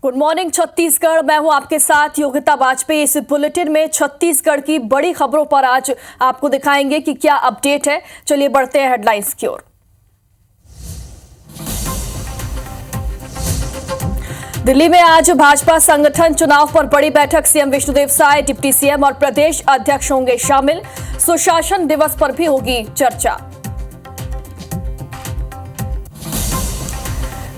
Good morning Chhattisgarh. मैं हूं आपके साथ योगिता वाजपेयी। इस बुलेटिन में छत्तीसगढ़ की बड़ी खबरों पर आज आपको दिखाएंगे कि क्या अपडेट है। चलिए बढ़ते हैं हेडलाइंस की ओर। दिल्ली में आज भाजपा संगठन चुनाव पर बड़ी बैठक। CM Vishnudeo Sai, deputy CM और प्रदेश अध्यक्ष होंगे शामिल। सुशासन दिवस पर भी होगी चर्चा।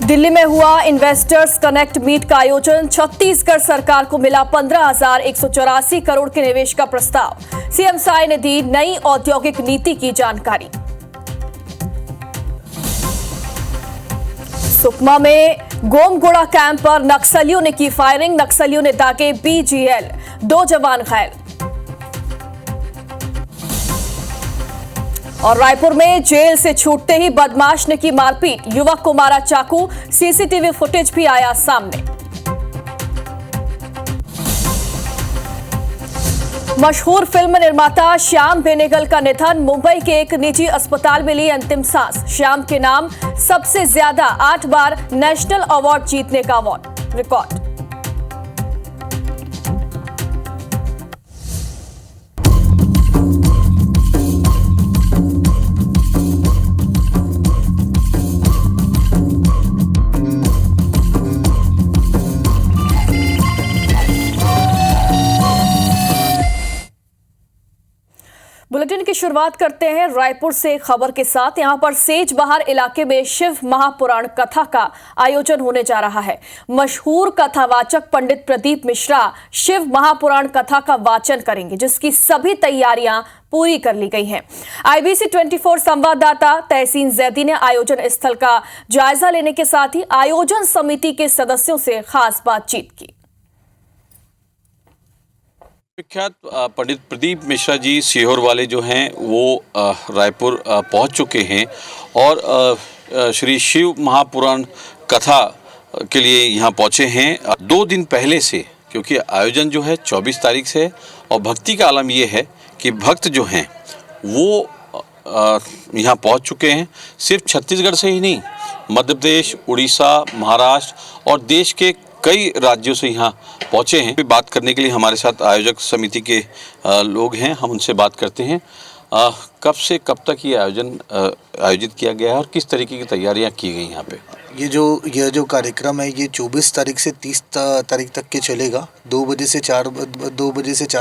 दिल्ली में हुआ इन्वेस्टर्स कनेक्ट मीट का आयोजन। छत्तीसगढ़ सरकार को मिला 15,184 करोड़ के निवेश का प्रस्ताव। सीएम साय ने दी नई औद्योगिक नीति की जानकारी। सुकमा में गोमगुड़ा कैंप पर नक्सलियों ने की फायरिंग। नक्सलियों ने दागे बीजीएल, 2 जवान घायल। और रायपुर में जेल से छूटते ही बदमाश ने की मारपीट। युवक को मारा चाकू। सीसीटीवी फुटेज भी आया सामने। मशहूर फिल्म निर्माता श्याम बेनेगल का निधन। मुंबई के एक निजी अस्पताल में ली अंतिम सांस। श्याम के नाम सबसे ज्यादा 8 बार नेशनल अवार्ड जीतने का रिकॉर्ड। बुलेटिन की शुरुआत करते हैं रायपुर से खबर के साथ। यहां पर सेजबहार इलाके में शिव महापुराण कथा का आयोजन होने जा रहा है। मशहूर कथावाचक पंडित प्रदीप मिश्रा शिव महापुराण कथा का वाचन करेंगे, जिसकी सभी तैयारियां पूरी कर ली गई हैं। IBC 24 संवाददाता तहसीन जैदी ने आयोजन स्थल का जायजा लेने के साथ ही आयोजन समिति के सदस्यों से खास बातचीत की। विख्यात पंडित प्रदीप मिश्रा जी सीहोर वाले जो हैं वो रायपुर पहुंच चुके हैं और श्री शिव महापुराण कथा के लिए यहां पहुंचे हैं 2 दिन पहले से, क्योंकि आयोजन जो है 24 तारीख से है। और भक्ति का आलम ये है कि भक्त जो हैं वो यहां पहुंच चुके हैं। सिर्फ छत्तीसगढ़ से ही नहीं, मध्य प्रदेश, उड़ीसा, महाराष्ट्र और देश के कई राज्यों से यहाँ पहुँचे हैं। बात करने के लिए हमारे साथ आयोजक समिति के लोग हैं, हम उनसे बात करते हैं। कब से कब तक ये आयोजित किया गया है और किस तरीके की तैयारियां की गई यहाँ पे? यह जो कार्यक्रम है ये 24 तारीख से 30 तारीख तक के चलेगा। 2 बजे से 4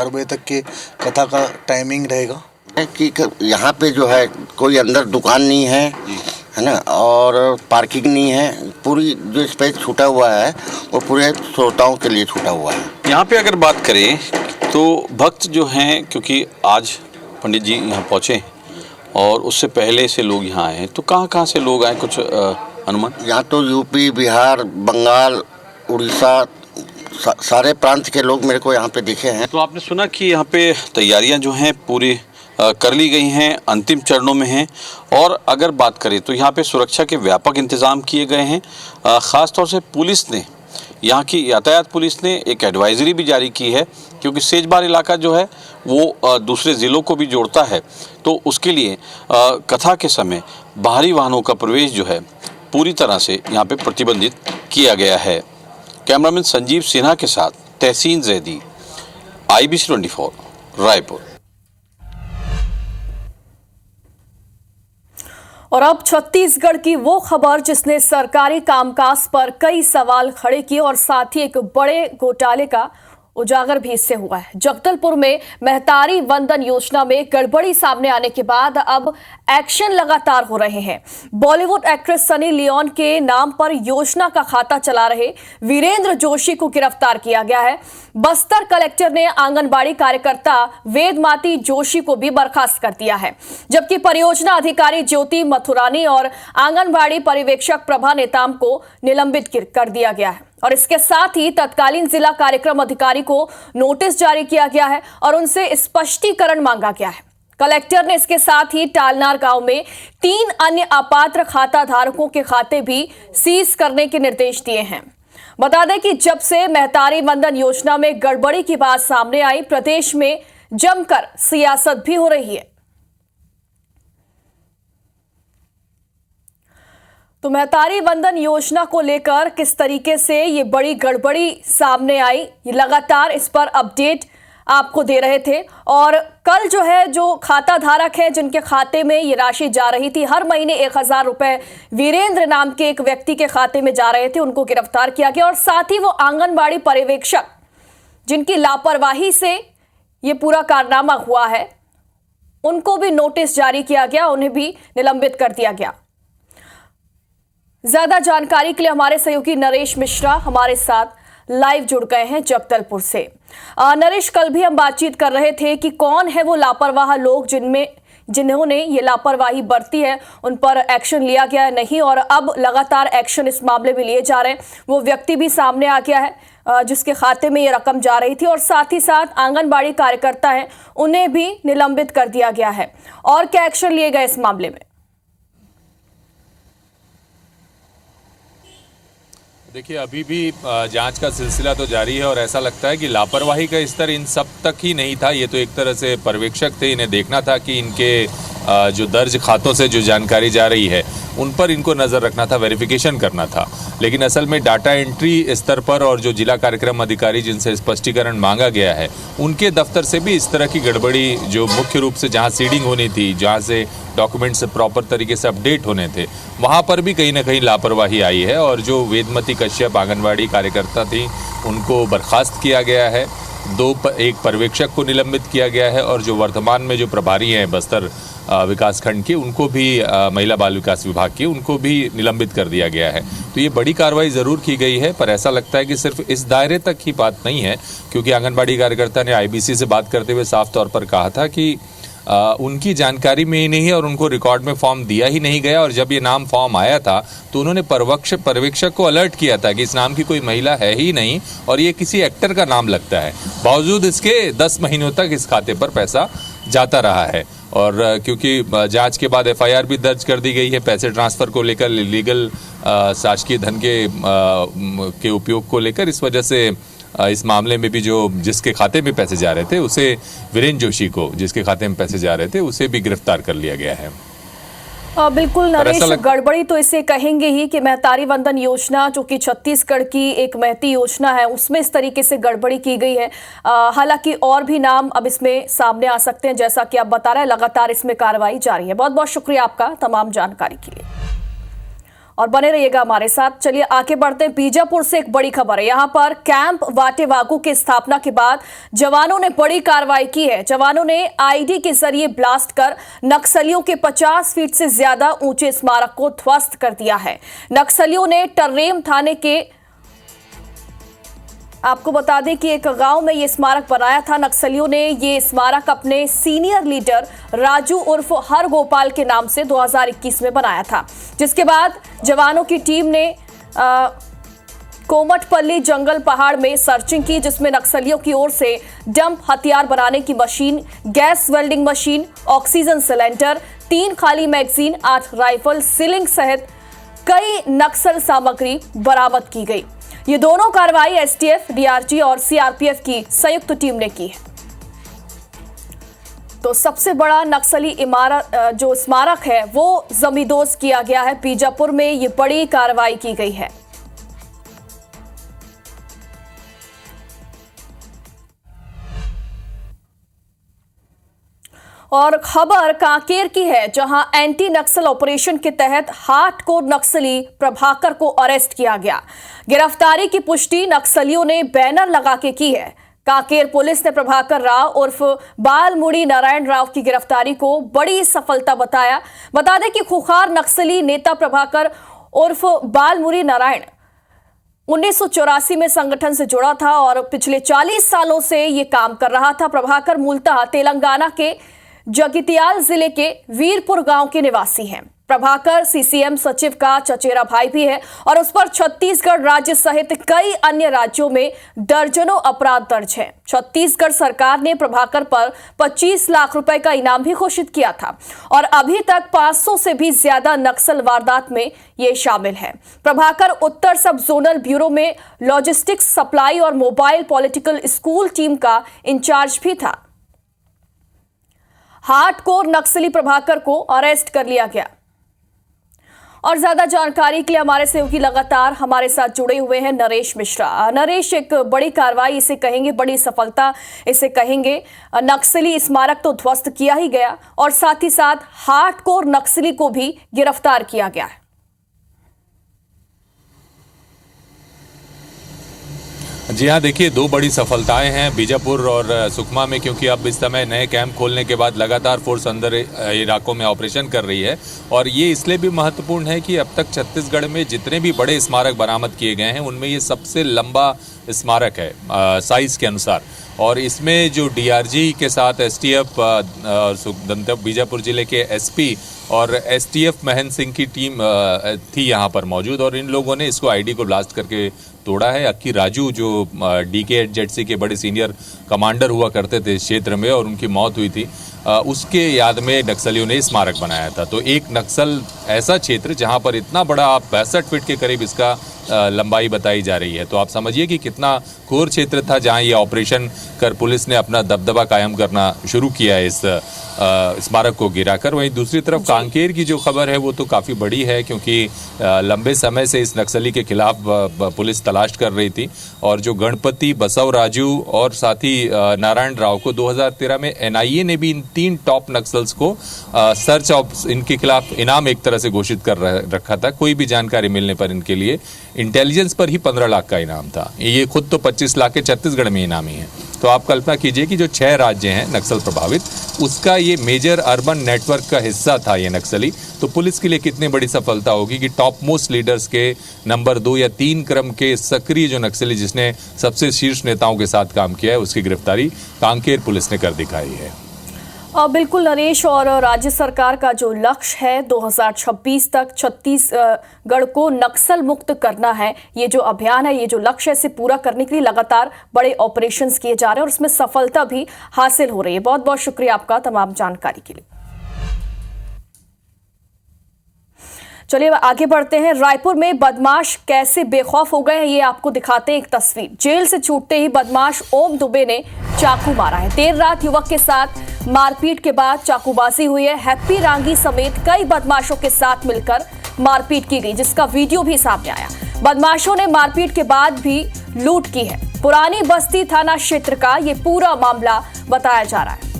बजे तक के कथा का टाइमिंग रहेगा। कि यहाँ पे जो है कोई अंदर दुकान नहीं है ना, और पार्किंग नहीं है। पूरी जो स्पेस छूटा हुआ है वो पूरे श्रोताओं के लिए छूटा हुआ है। यहाँ पे अगर बात करें तो भक्त जो हैं, क्योंकि आज पंडित जी यहाँ पहुँचे और उससे पहले से लोग यहाँ आए हैं, तो कहाँ से लोग आए, कुछ अनुमान? यहाँ तो यूपी, बिहार, बंगाल, उड़ीसा, सारे प्रांत के लोग मेरे को यहाँ पे दिखे हैं। तो आपने सुना कि यहाँ पे तैयारियाँ जो हैं पूरी कर ली गई हैं, अंतिम चरणों में हैं। और अगर बात करें तो यहाँ पे सुरक्षा के व्यापक इंतज़ाम किए गए हैं। ख़ास तौर से पुलिस ने, यहाँ की यातायात पुलिस ने एक एडवाइजरी भी जारी की है, क्योंकि सेजबहार इलाका जो है वो दूसरे ज़िलों को भी जोड़ता है। तो उसके लिए कथा के समय बाहरी वाहनों का प्रवेश जो है पूरी तरह से यहाँ पे प्रतिबंधित किया गया है। कैमरामैन संजीव सिन्हा के साथ तहसीन जैदी, IBC 24 रायपुर। और अब छत्तीसगढ़ की वो खबर जिसने सरकारी कामकाज पर कई सवाल खड़े किए और साथ ही एक बड़े घोटाले का उजागर भी इससे हुआ है। जगदलपुर में महतारी वंदन योजना में गड़बड़ी सामने आने के बाद अब एक्शन लगातार हो रहे हैं। बॉलीवुड एक्ट्रेस सनी लियोन के नाम पर योजना का खाता चला रहे वीरेंद्र जोशी को गिरफ्तार किया गया है। बस्तर कलेक्टर ने आंगनबाड़ी कार्यकर्ता वेदमाती जोशी को भी बर्खास्त कर दिया है, जबकि परियोजना अधिकारी ज्योति मथुरानी और आंगनबाड़ी पर्यवेक्षक प्रभा नेताम को निलंबित कर दिया गया है। और इसके साथ ही तत्कालीन जिला कार्यक्रम अधिकारी को नोटिस जारी किया गया है और उनसे स्पष्टीकरण मांगा गया है। कलेक्टर ने इसके साथ ही टालनार गांव में 3 अन्य अपात्र खाता धारकों के खाते भी सीज करने के निर्देश दिए हैं। बता दें कि जब से महतारी वंदन योजना में गड़बड़ी की बात सामने आई, प्रदेश में जमकर सियासत भी हो रही है। तो महतारी वंदन योजना को लेकर किस तरीके से ये बड़ी गड़बड़ी सामने आई, ये लगातार इस पर अपडेट आपको दे रहे थे। और कल जो है, जो खाता धारक है जिनके खाते में ये राशि जा रही थी, हर महीने 1000 रुपए वीरेंद्र नाम के एक व्यक्ति के खाते में जा रहे थे, उनको गिरफ्तार किया गया। और साथ ही वो आंगनबाड़ी पर्यवेक्षक जिनकी लापरवाही से ये पूरा कारनामा हुआ है, उनको भी नोटिस जारी किया गया, उन्हें भी निलंबित कर दिया गया। ज्यादा जानकारी के लिए हमारे सहयोगी नरेश मिश्रा हमारे साथ लाइव जुड़ गए हैं जगदलपुर से। नरेश, कल भी हम बातचीत कर रहे थे कि कौन है वो लापरवाह लोग जिन्होंने ये लापरवाही बरती है, उन पर एक्शन लिया गया नहीं, और अब लगातार एक्शन इस मामले में लिए जा रहे हैं। वो व्यक्ति भी सामने आ गया है जिसके खाते में ये रकम जा रही थी, और साथ ही साथ आंगनबाड़ी कार्यकर्ता हैं, उन्हें भी निलंबित कर दिया गया है। और क्या एक्शन लिए गए इस मामले में? देखिए, अभी भी जांच का सिलसिला तो जारी है और ऐसा लगता है कि लापरवाही का स्तर इन सब तक ही नहीं था। ये तो एक तरह से पर्यवेक्षक थे, इन्हें देखना था कि इनके जो दर्ज खातों से जो जानकारी जा रही है उन पर इनको नज़र रखना था, वेरिफिकेशन करना था। लेकिन असल में डाटा एंट्री स्तर पर और जो जिला कार्यक्रम अधिकारी जिनसे स्पष्टीकरण मांगा गया है, उनके दफ्तर से भी इस तरह की गड़बड़ी, जो मुख्य रूप से जहां सीडिंग होनी थी, जहां से डॉक्यूमेंट्स प्रॉपर तरीके से अपडेट होने थे, वहां पर भी कहीं ना कहीं लापरवाही आई है। और जो वेदमती कश्यप आंगनबाड़ी कार्यकर्ता थी, उनको बर्खास्त किया गया है, एक पर्यवेक्षक को निलंबित किया गया है, और जो वर्तमान में जो प्रभारी हैं बस्तर विकास खंड के, उनको भी महिला बाल विकास विभाग के, उनको भी निलंबित कर दिया गया है। तो ये बड़ी कार्रवाई ज़रूर की गई है, पर ऐसा लगता है कि सिर्फ इस दायरे तक ही बात नहीं है, क्योंकि आंगनबाड़ी कार्यकर्ता ने IBC से बात करते हुए साफ तौर पर कहा था कि उनकी जानकारी में ही नहीं है और उनको रिकॉर्ड में फॉर्म दिया ही नहीं गया। और जब ये नाम फॉर्म आया था तो उन्होंने पर्यवेक्षक को अलर्ट किया था कि इस नाम की कोई महिला है ही नहीं और ये किसी एक्टर का नाम लगता है। बावजूद इसके 10 महीनों तक इस खाते पर पैसा जाता रहा है। और क्योंकि जांच के बाद FIR भी दर्ज कर दी गई है पैसे ट्रांसफ़र को लेकर, लीगल शासकीय धन के उपयोग को लेकर, इस वजह से इस मामले में भी जिसके खाते में पैसे जा रहे थे, उसे वीरेंद्र जोशी को, जिसके खाते में पैसे जा रहे थे, उसे भी गिरफ्तार कर लिया गया है। बिल्कुल नरेश, गड़बड़ी तो इसे कहेंगे ही कि महतारी वंदन योजना, जो कि छत्तीसगढ़ की एक महती योजना है, उसमें इस तरीके से गड़बड़ी की गई है। हालांकि और भी नाम अब इसमें सामने आ सकते हैं, जैसा कि आप बता रहे हैं, लगातार इसमें कार्रवाई जारी है। बहुत बहुत शुक्रिया आपका तमाम जानकारी के लिए, और बने रहिएगा हमारे साथ। चलिए आगे बढ़ते हैं। बीजापुर से एक बड़ी खबर है। यहां पर कैंप वाटेवागू की स्थापना के बाद जवानों ने बड़ी कार्रवाई की है। जवानों ने आईडी के जरिए ब्लास्ट कर नक्सलियों के 50 फीट से ज्यादा ऊंचे स्मारक को ध्वस्त कर दिया है। नक्सलियों ने टर्रेम थाने के, आपको बता दें कि एक गांव में ये स्मारक बनाया था। नक्सलियों ने ये स्मारक अपने सीनियर लीडर राजू उर्फ हर गोपाल के नाम से 2021 में बनाया था, जिसके बाद जवानों की टीम ने कोमटपल्ली जंगल पहाड़ में सर्चिंग की, जिसमें नक्सलियों की ओर से डंप हथियार बनाने की machine, gas welding machine, oxygen cylinder, 3 खाली मैगजीन, 8 राइफल, सीलिंग सहित कई नक्सल सामग्री बरामद की गई। ये दोनों कार्रवाई STF, DRG और CRPF की संयुक्त टीम ने की है। तो सबसे बड़ा नक्सली इमारत जो स्मारक है वो जमींदोज किया गया है। बीजापुर में ये बड़ी कार्रवाई की गई है। और खबर कांकेर की है, जहां एंटी नक्सल ऑपरेशन के तहत हार्डकोर नक्सली प्रभाकर को अरेस्ट किया गया। गिरफ्तारी की पुष्टि नक्सलियों ने बैनर लगा के की है। कांकेर पुलिस ने प्रभाकर राव उर्फ बालमुड़ी नारायण राव की गिरफ्तारी को बड़ी सफलता बताया। बता दें कि खुखार नक्सली नेता प्रभाकर उर्फ बालमुड़ी नारायण 1984 में संगठन से जुड़ा था और पिछले 40 सालों से ये काम कर रहा था। प्रभाकर मूलतः तेलंगाना के जगित्याल जिले के वीरपुर गांव के निवासी हैं। प्रभाकर CCM सचिव का चचेरा भाई भी है और उस पर छत्तीसगढ़ राज्य सहित कई अन्य राज्यों में दर्जनों अपराध दर्ज हैं। छत्तीसगढ़ सरकार ने प्रभाकर पर 25 लाख रुपए का इनाम भी घोषित किया था और अभी तक 500 से भी ज्यादा नक्सल वारदात में ये शामिल है। प्रभाकर उत्तर सब जोनल ब्यूरो में लॉजिस्टिक्स, सप्लाई और मोबाइल पॉलिटिकल स्कूल टीम का इंचार्ज भी था। हार्डकोर नक्सली प्रभाकर को अरेस्ट कर लिया गया और ज्यादा जानकारी के लिए हमारे सहयोगी लगातार हमारे साथ जुड़े हुए हैं नरेश मिश्रा। नरेश, एक बड़ी कार्रवाई इसे कहेंगे, बड़ी सफलता इसे कहेंगे। नक्सली स्मारक तो ध्वस्त किया ही गया और साथ ही साथ हार्डकोर नक्सली को भी गिरफ्तार किया गया है। जी हाँ, देखिए, दो बड़ी सफलताएं हैं बीजापुर और सुकमा में, क्योंकि अब इस समय नए कैंप खोलने के बाद लगातार फोर्स अंदर इलाकों में ऑपरेशन कर रही है। और ये इसलिए भी महत्वपूर्ण है कि अब तक छत्तीसगढ़ में जितने भी बड़े स्मारक बरामद किए गए हैं उनमें ये सबसे लंबा स्मारक है साइज के अनुसार। और इसमें जो डीआरजी के साथ एसटीएफ बीजापुर जिले के एसपी और एसटीएफ महेंद्र सिंह की टीम थी यहाँ पर मौजूद, और इन लोगों ने इसको आईडी को ब्लास्ट करके तोड़ा है। अक्की राजू जो DKZC के बड़े सीनियर कमांडर हुआ करते थे इस क्षेत्र में और उनकी मौत हुई थी, उसके याद में नक्सलियों ने स्मारक बनाया था। तो एक नक्सल ऐसा क्षेत्र जहां पर इतना बड़ा 62 फीट के करीब इसका लंबाई बताई जा रही है, तो आप समझिए कि कितना कोर क्षेत्र था जहां ये ऑपरेशन कर पुलिस ने अपना दबदबा कायम करना शुरू किया है इस स्मारक को गिराकर। वहीं दूसरी तरफ कांकेर की जो खबर है वो तो काफ़ी बड़ी है, क्योंकि लंबे समय से इस नक्सली के खिलाफ पुलिस तलाश कर रही थी। और जो गणपति, बसव राजू और साथ ही नारायण राव को 2013 में NIA ने भी इन 3 टॉप नक्सल्स को सर्च ऑफ इनके खिलाफ इनाम एक तरह से घोषित कर रखा था। कोई भी जानकारी मिलने पर इनके लिए इंटेलिजेंस पर ही 15 लाख का इनाम था। ये खुद तो 25 लाख के छत्तीसगढ़ में इनामी है। तो आप कल्पना कीजिए कि जो 6 राज्य हैं नक्सल प्रभावित, उसका ये मेजर अर्बन नेटवर्क का हिस्सा था ये नक्सली। तो पुलिस के लिए कितनी बड़ी सफलता होगी कि टॉप मोस्ट लीडर्स के नंबर 2 या 3 क्रम के सक्रिय जो नक्सली जिसने सबसे शीर्ष नेताओं के साथ काम किया है, उसकी गिरफ्तारी कांकेर पुलिस ने कर दिखाई है। बिल्कुल नरेश, और राज्य सरकार का जो लक्ष्य है 2026 तक छत्तीसगढ़ को नक्सल मुक्त करना है, ये जो अभियान है, ये जो लक्ष्य है, इसे पूरा करने के लिए लगातार बड़े ऑपरेशंस किए जा रहे हैं और उसमें सफलता भी हासिल हो रही है। बहुत बहुत शुक्रिया आपका तमाम जानकारी के लिए। चलिए आगे बढ़ते हैं। रायपुर में बदमाश कैसे बेखौफ हो गए हैं, ये आपको दिखाते हैं एक तस्वीर। जेल से छूटते ही बदमाश ओम दुबे ने चाकू मारा है। देर रात युवक के साथ मारपीट के बाद चाकूबाजी हुई है। हैप्पी रांगी समेत कई बदमाशों के साथ मिलकर मारपीट की गई, जिसका वीडियो भी सामने आया। बदमाशों ने मारपीट के बाद भी लूट की है। पुरानी बस्ती थाना क्षेत्र का ये पूरा मामला बताया जा रहा है।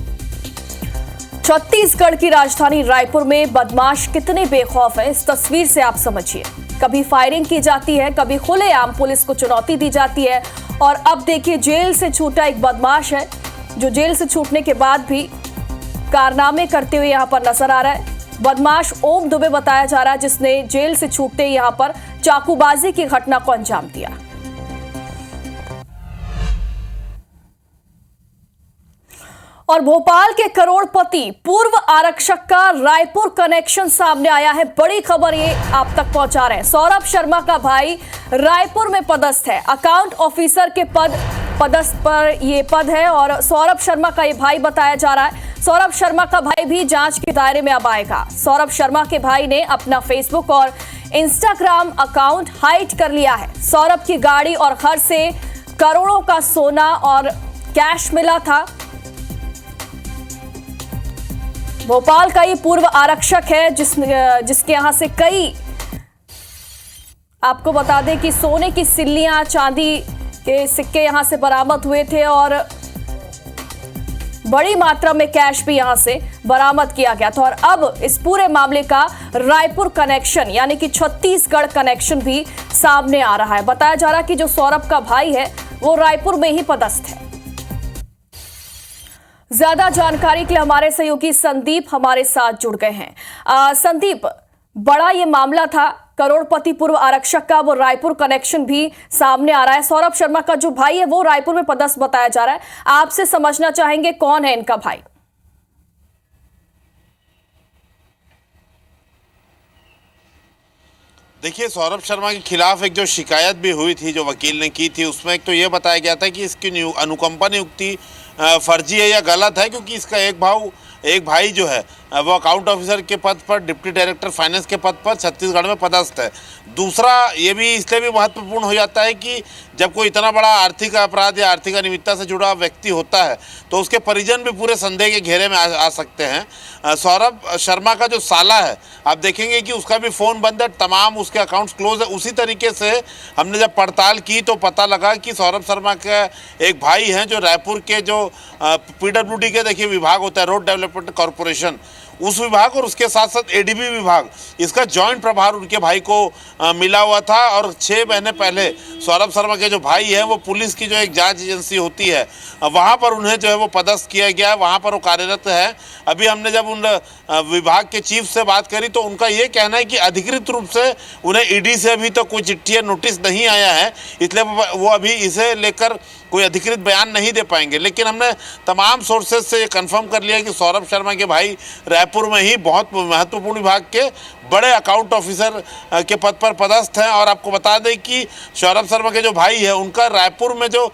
छत्तीसगढ़ की राजधानी रायपुर में बदमाश कितने बेखौफ हैं, इस तस्वीर से आप समझिए। कभी फायरिंग की जाती है, कभी खुलेआम पुलिस को चुनौती दी जाती है। और अब देखिए, जेल से छूटा एक बदमाश है जो जेल से छूटने के बाद भी कारनामे करते हुए यहां पर नजर आ रहा है। बदमाश ओम दुबे बताया जा रहा है, जिसने जेल से छूटते यहां पर चाकूबाजी की घटना को अंजाम दिया। और भोपाल के करोड़पति पूर्व आरक्षक का रायपुर कनेक्शन सामने आया है। बड़ी खबर ये आप तक पहुंचा रहे हैं। सौरभ शर्मा का भाई रायपुर में पदस्थ है। अकाउंट ऑफिसर के पदस्थ पर ये पद है और सौरभ शर्मा का ये भाई बताया जा रहा है। सौरभ शर्मा का भाई भी जांच के दायरे में अब आएगा। सौरभ शर्मा के भाई ने अपना फेसबुक और इंस्टाग्राम अकाउंट हाइड कर लिया है। सौरभ की गाड़ी और घर से करोड़ों का सोना और कैश मिला था। भोपाल का ये पूर्व आरक्षक है जिसके यहां से कई, आपको बता दें कि सोने की सिल्लियां, चांदी के सिक्के यहां से बरामद हुए थे और बड़ी मात्रा में कैश भी यहां से बरामद किया गया था। और अब इस पूरे मामले का रायपुर कनेक्शन यानी कि छत्तीसगढ़ कनेक्शन भी सामने आ रहा है। बताया जा रहा है कि जो सौरभ का भाई है वो रायपुर में ही पदस्थ है। ज्यादा जानकारी के लिए हमारे सहयोगी संदीप हमारे साथ जुड़ गए हैं। संदीप, बड़ा ये मामला था करोड़पति पूर्व आरक्षक का, वो रायपुर कनेक्शन भी सामने आ रहा है। सौरभ शर्मा का जो भाई है वो रायपुर में पदस्थ बताया जा रहा है। आपसे समझना चाहेंगे कौन है इनका भाई? देखिए, सौरभ शर्मा के खिलाफ एक जो शिकायत भी हुई थी, जो वकील ने की थी, उसमें एक तो ये बताया गया था कि इसकी अनुकंपा नियुक्ति फर्जी है या गलत है, क्योंकि इसका एक भाई जो है वो अकाउंट ऑफिसर के पद पर, डिप्टी डायरेक्टर फाइनेंस के पद पर छत्तीसगढ़ में पदस्थ है। दूसरा ये भी इसलिए भी महत्वपूर्ण हो जाता है कि जब कोई इतना बड़ा आर्थिक अपराध या आर्थिक अनियमितता से जुड़ा व्यक्ति होता है तो उसके परिजन भी पूरे संदेह के घेरे में आ सकते हैं। सौरभ शर्मा का जो साला है, आप देखेंगे कि उसका भी फ़ोन बंद है, तमाम उसके अकाउंट्स क्लोज है। उसी तरीके से हमने जब पड़ताल की तो पता लगा कि सौरभ शर्मा के एक भाई हैं जो रायपुर के जो PWD के देखिए विभाग होता है, रोड डेवलपमेंट कॉरपोरेशन, उस विभाग और उसके साथ साथ ADB विभाग, इसका जॉइंट प्रभार उनके भाई को मिला हुआ था। और 6 महीने पहले सौरभ शर्मा के जो भाई हैं वो पुलिस की जो एक जांच एजेंसी होती है वहाँ पर उन्हें जो है वो पदस्थ किया गया है, वहाँ पर वो कार्यरत है। अभी हमने जब उन विभाग के चीफ से बात करी तो उनका ये कहना है कि अधिकृत रूप से उन्हें ED से अभी तो कोई चिट्ठी या नोटिस नहीं आया है, इसलिए वो अभी इसे लेकर कोई अधिकृत बयान नहीं दे पाएंगे। लेकिन हमने तमाम सोर्सेज से ये कंफर्म कर लिया कि सौरभ शर्मा के भाई रायपुर में ही बहुत महत्वपूर्ण विभाग के बड़े अकाउंट ऑफिसर के पद पर पदस्थ हैं। और आपको बता दें कि सौरभ शर्मा के जो भाई है उनका रायपुर में जो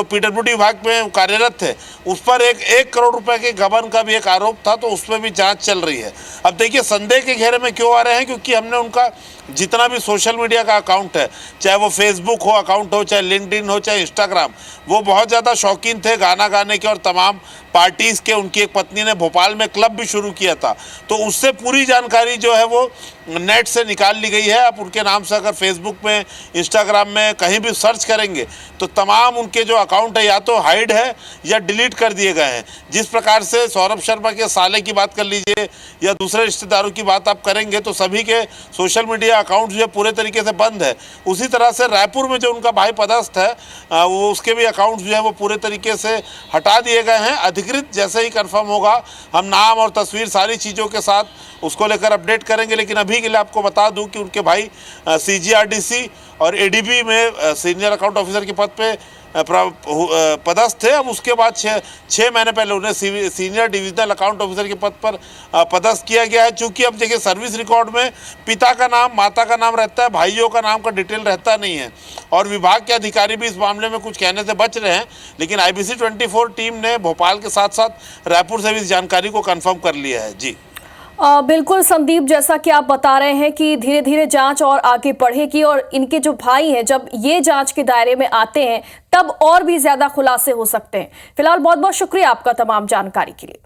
PWD विभाग में कार्यरत थे उस पर 1 करोड़ रुपए के गबन का भी एक आरोप था, तो उसमें भी जांच चल रही है। अब देखिए संदेह के घेरे में क्यों आ रहे हैं, क्योंकि हमने उनका जितना भी सोशल मीडिया का अकाउंट है, चाहे वो फेसबुक हो अकाउंट हो, चाहे लिंक्डइन हो, चाहे इंस्टाग्राम, वो बहुत ज़्यादा शौकीन थे गाना गाने के और तमाम पार्टीज़ के। उनकी एक पत्नी ने भोपाल में क्लब भी शुरू किया था, तो उससे पूरी जानकारी जो है वो नेट से निकाल ली गई है। आप उनके नाम से अगर फेसबुक में, इंस्टाग्राम में कहीं भी सर्च करेंगे तो तमाम उनके जो अकाउंट है या तो हाइड है या डिलीट कर दिए गए हैं। जिस प्रकार से सौरभ शर्मा के साले की बात कर लीजिए या दूसरे रिश्तेदारों की बात आप करेंगे तो सभी के सोशल मीडिया अकाउंट जो है पूरे तरीके से बंद है। उसी तरह से रायपुर में जो उनका भाई पदस्थ है वो उसके भी अकाउंट जो है वो पूरे तरीके से हटा दिए गए हैं। अधिकृत जैसे ही कंफर्म होगा हम नाम और तस्वीर सारी चीज़ों के साथ उसको लेकर अपडेट करेंगे। लेकिन अभी के लिए आपको बता दूं कि उनके भाई CGRDC और ADB में सीनियर अकाउंट ऑफिसर के पद पे पदस्थ थे। अब उसके बाद 6 महीने पहले उन्हें सीनियर डिविजनल अकाउंट ऑफिसर के पद पर पदस्थ किया गया है। चूँकि अब देखिए सर्विस रिकॉर्ड में पिता का नाम, माता का नाम रहता है, भाइयों का नाम का डिटेल रहता नहीं है और विभाग के अधिकारी भी इस मामले में कुछ कहने से बच रहे हैं। लेकिन IBC 24 टीम ने भोपाल के साथ साथ रायपुर से भी इस जानकारी को कन्फर्म कर लिया है। जी बिल्कुल संदीप, जैसा कि आप बता रहे हैं कि धीरे धीरे जांच और आगे बढ़ेगी और इनके जो भाई हैं जब ये जांच के दायरे में आते हैं तब और भी ज्यादा खुलासे हो सकते हैं। फिलहाल बहुत बहुत शुक्रिया आपका तमाम जानकारी के लिए।